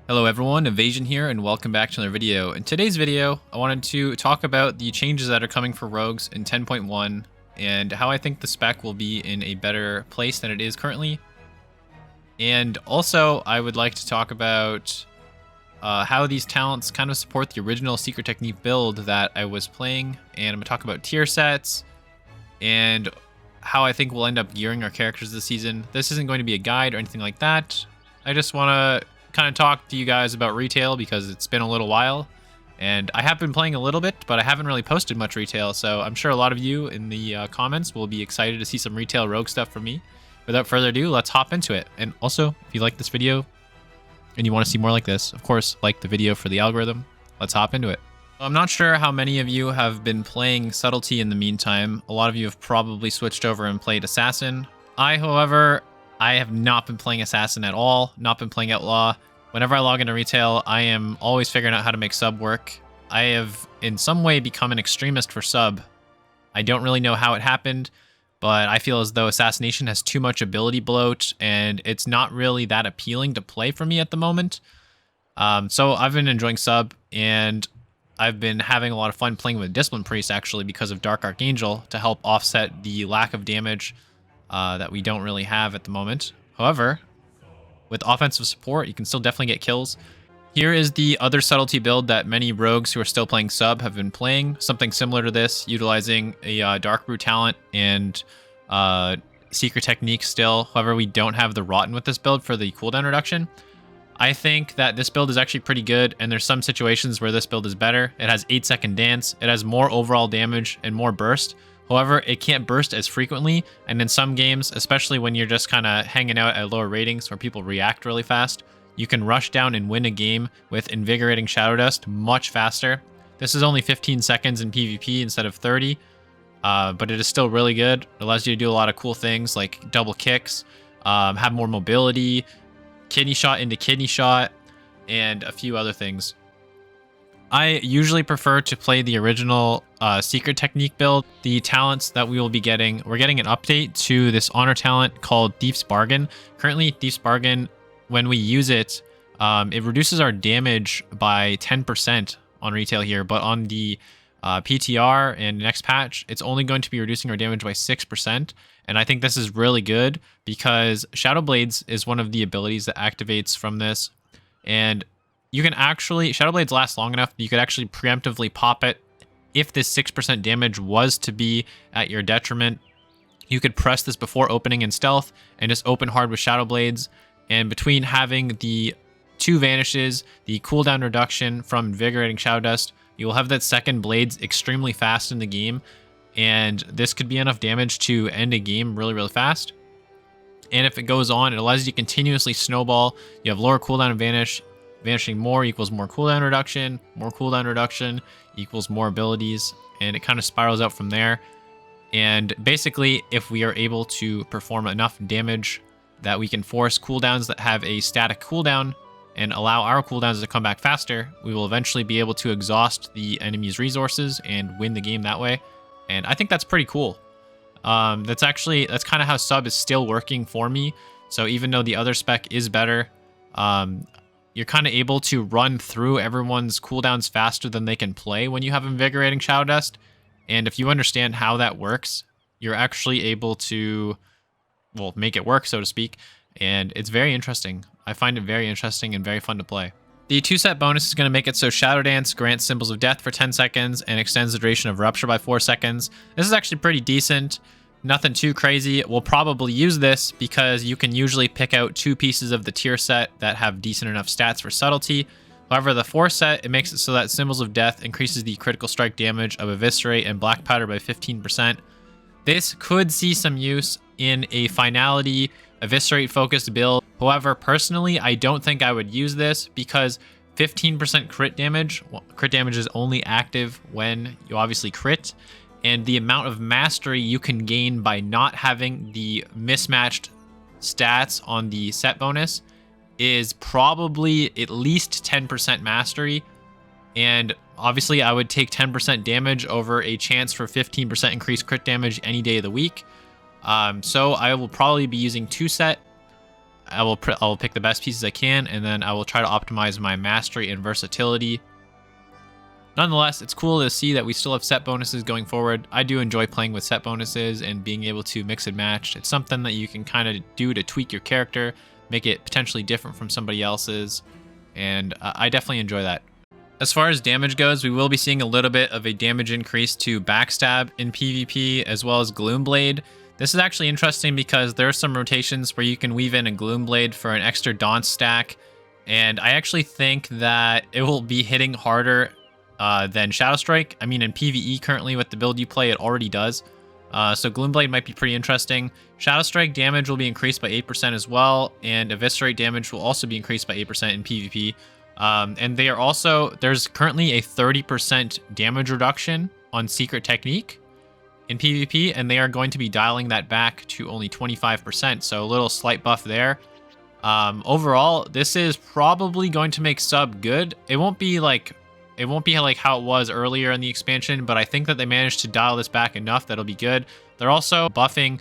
Hello everyone, Evasion here, and welcome back to another video. In today's video, I wanted to talk about the changes that are coming for rogues in 10.1 and how I think the spec will be in a better place than it is currently. And also, I would like to talk about how these talents kind of support the original Secret Technique build that I was playing, and I'm going to talk about tier sets and how I think we'll end up gearing our characters this season. This isn't going to be a guide or anything like that. I just want to kind of talk to you guys about retail because it's been a little while, and I have been playing a little bit, but I haven't really posted much retail, so I'm sure a lot of you in the comments will be excited to see some retail rogue stuff from me. Without further ado, let's hop into it. And also, if you like this video and you want to see more like this, of course, like the video for the algorithm. Let's hop into it. I'm not sure how many of you have been playing Subtlety in the meantime. A lot of you have probably switched over and played Assassin. However, I have not been playing Assassin at all, not been playing Outlaw. Whenever I log into retail, I am always figuring out how to make sub work. I have in some way become an extremist for sub. I don't really know how it happened, but I feel as though Assassination has too much ability bloat, and it's not really that appealing to play for me at the moment. So I've been enjoying sub, and I've been having a lot of fun playing with Discipline Priest, actually, because of Dark Archangel, to help offset the lack of damage that we don't really have at the moment. However, with offensive support, you can still definitely get kills. Here is the other Subtlety build that many rogues who are still playing sub have been playing. Something similar to this, utilizing a Dark Brew talent and Secret Technique still. However, we don't have the Rotten with this build for the cooldown reduction. I think that this build is actually pretty good, and there's some situations where this build is better. It has 8-second dance, it has more overall damage and more burst. However, it can't burst as frequently, and in some games, especially when you're just kind of hanging out at lower ratings where people react really fast, you can rush down and win a game with Invigorating Shadow Dust much faster. This is only 15 seconds in PvP instead of 30, but it is still really good. It allows you to do a lot of cool things like double kicks, have more mobility, kidney shot into kidney shot, and a few other things. I usually prefer to play the original Secret Technique build. The talents that we will be getting, we're getting an update to this honor talent called Thief's Bargain. Currently, Thief's Bargain, when we use it, it reduces our damage by 10% on retail here, but on the PTR and next patch, it's only going to be reducing our damage by 6%. And I think this is really good because Shadow Blades is one of the abilities that activates from this. And you can actually, Shadow Blades last long enough, you could actually preemptively pop it. If this 6% damage was to be at your detriment, you could press this before opening in stealth and just open hard with Shadow Blades. And between having the 2 vanishes, the cooldown reduction from Invigorating Shadow Dust, you will have that second Blades extremely fast in the game. And this could be enough damage to end a game really, really fast. And if it goes on, it allows you to continuously snowball. You have lower cooldown and vanish. Vanishing more equals more cooldown reduction equals more abilities, and it kind of spirals out from there. And basically, if we are able to perform enough damage that we can force cooldowns that have a static cooldown and allow our cooldowns to come back faster, we will eventually be able to exhaust the enemy's resources and win the game that way. And I think that's pretty cool. That's kind of how sub is still working for me. So even though the other spec is better, you're kind of able to run through everyone's cooldowns faster than they can play when you have Invigorating Shadow Dust. And if you understand how that works, you're actually able to, well, make it work, so to speak. And it's very interesting. I find it very interesting and very fun to play. The 2-set bonus is going to make it so Shadow Dance grants Symbols of Death for 10 seconds and extends the duration of Rupture by 4 seconds. This is actually pretty decent. Nothing too crazy. We'll probably use this because you can usually pick out 2 pieces of the tier set that have decent enough stats for Subtlety. However, the 4 set, it makes it so that Symbols of Death increases the critical strike damage of Eviscerate and Black Powder by 15%. This could see some use in a Finality Eviscerate focused build. However, personally, I don't think I would use this because 15% crit damage is only active when you obviously crit. And the amount of mastery you can gain by not having the mismatched stats on the set bonus is probably at least 10% mastery. And obviously, I would take 10% damage over a chance for 15% increased crit damage any day of the week. So I will probably be using 2 set. I will pick the best pieces I can, and then I will try to optimize my mastery and versatility. Nonetheless, it's cool to see that we still have set bonuses going forward. I do enjoy playing with set bonuses and being able to mix and match. It's something that you can kind of do to tweak your character, make it potentially different from somebody else's, and I definitely enjoy that. As far as damage goes, we will be seeing a little bit of a damage increase to Backstab in PvP, as well as Gloomblade. This is actually interesting because there are some rotations where you can weave in a Gloomblade for an extra Daunt stack, and I actually think that it will be hitting harder than Shadow Strike. I mean, in PvE currently with the build you play, it already does. So Gloomblade might be pretty interesting. Shadow Strike damage will be increased by 8% as well, and Eviscerate damage will also be increased by 8% in PvP. And they are also, there's currently a 30% damage reduction on Secret Technique in PvP, and they are going to be dialing that back to only 25%. So a little slight buff there. Overall, this is probably going to make sub good. It won't be like how it was earlier in the expansion, but I think that they managed to dial this back enough that it'll be good. They're also buffing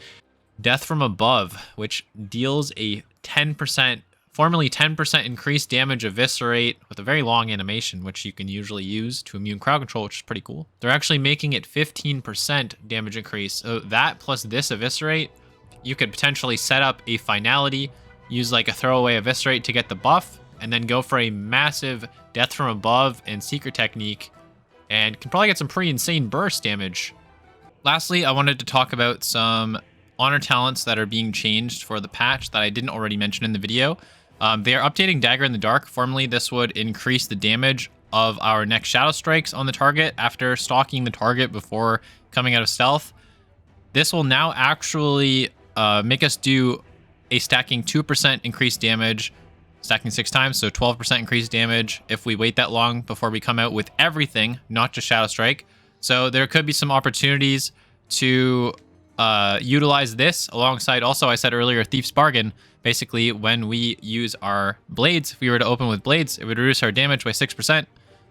Death from Above, which deals a 10%, formerly 10% increased damage Eviscerate with a very long animation, which you can usually use to immune crowd control, which is pretty cool. They're actually making it 15% damage increase. So that plus this Eviscerate, you could potentially set up a Finality, use like a throwaway Eviscerate to get the buff, and then go for a massive Death from Above and Secret Technique, and can probably get some pretty insane burst damage. Lastly, I wanted to talk about some honor talents that are being changed for the patch that I didn't already mention in the video. They are updating Dagger in the Dark. Formerly, this would increase the damage of our next Shadow Strikes on the target after stalking the target before coming out of stealth. This will now actually make us do a stacking 2% increased damage, stacking 6 times, so 12% increased damage if we wait that long before we come out with everything, not just Shadow Strike. So there could be some opportunities to utilize this alongside, also I said earlier, Thief's Bargain. Basically, when we use our blades, if we were to open with blades, it would reduce our damage by 6%.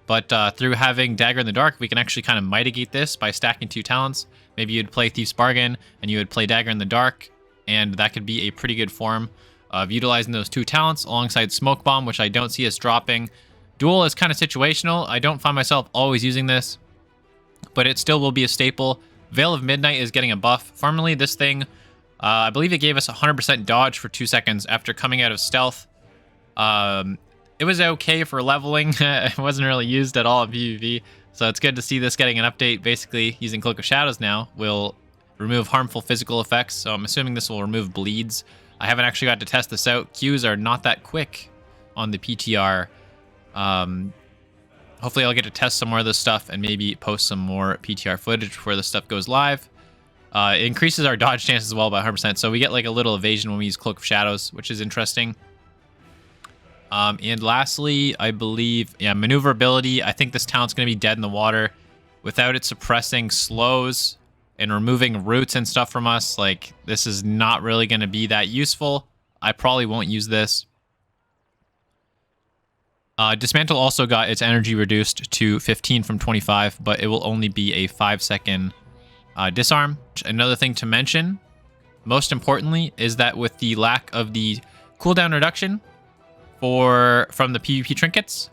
But through having Dagger in the Dark, we can actually kind of mitigate this by stacking 2 talents. Maybe you'd play Thief's Bargain and you would play Dagger in the Dark, and that could be a pretty good form of utilizing those 2 talents alongside Smoke Bomb, which I don't see us dropping. Duel is kind of situational. I don't find myself always using this, but it still will be a staple. Veil of Midnight is getting a buff. Formerly, this thing, I believe it gave us 100% dodge for 2 seconds after coming out of stealth. It was okay for leveling. It wasn't really used at all in PvP, so it's good to see this getting an update. Basically, using Cloak of Shadows now will remove harmful physical effects, so I'm assuming this will remove bleeds. I haven't actually got to test this out. Qs are not that quick on the PTR. Hopefully I'll get to test some more of this stuff and maybe post some more PTR footage before this stuff goes live. It increases our dodge chance as well by 100%, so we get like a little evasion when we use Cloak of Shadows, which is interesting. And lastly, I believe, yeah, maneuverability. I think this talent's going to be dead in the water. Without it suppressing slows and removing roots and stuff from us, like, this is not really going to be that useful. I probably won't use this. Dismantle also got its energy reduced to 15 from 25, but it will only be a 5-second disarm. Another thing to mention, most importantly, is that with the lack of the cooldown reduction from the PvP trinkets,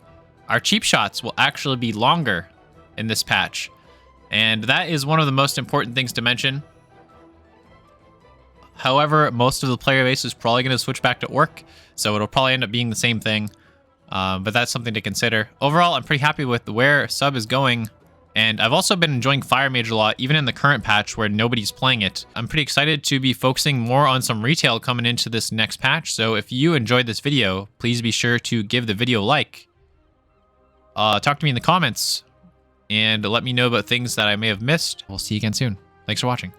our cheap shots will actually be longer in this patch. And that is one of the most important things to mention. However, most of the player base is probably going to switch back to Orc, so it'll probably end up being the same thing. But that's something to consider. Overall, I'm pretty happy with where sub is going. And I've also been enjoying Fire Mage a lot, even in the current patch where nobody's playing it. I'm pretty excited to be focusing more on some retail coming into this next patch. So if you enjoyed this video, please be sure to give the video a like. Talk to me in the comments and let me know about things that I may have missed. We'll see you again soon. Thanks for watching.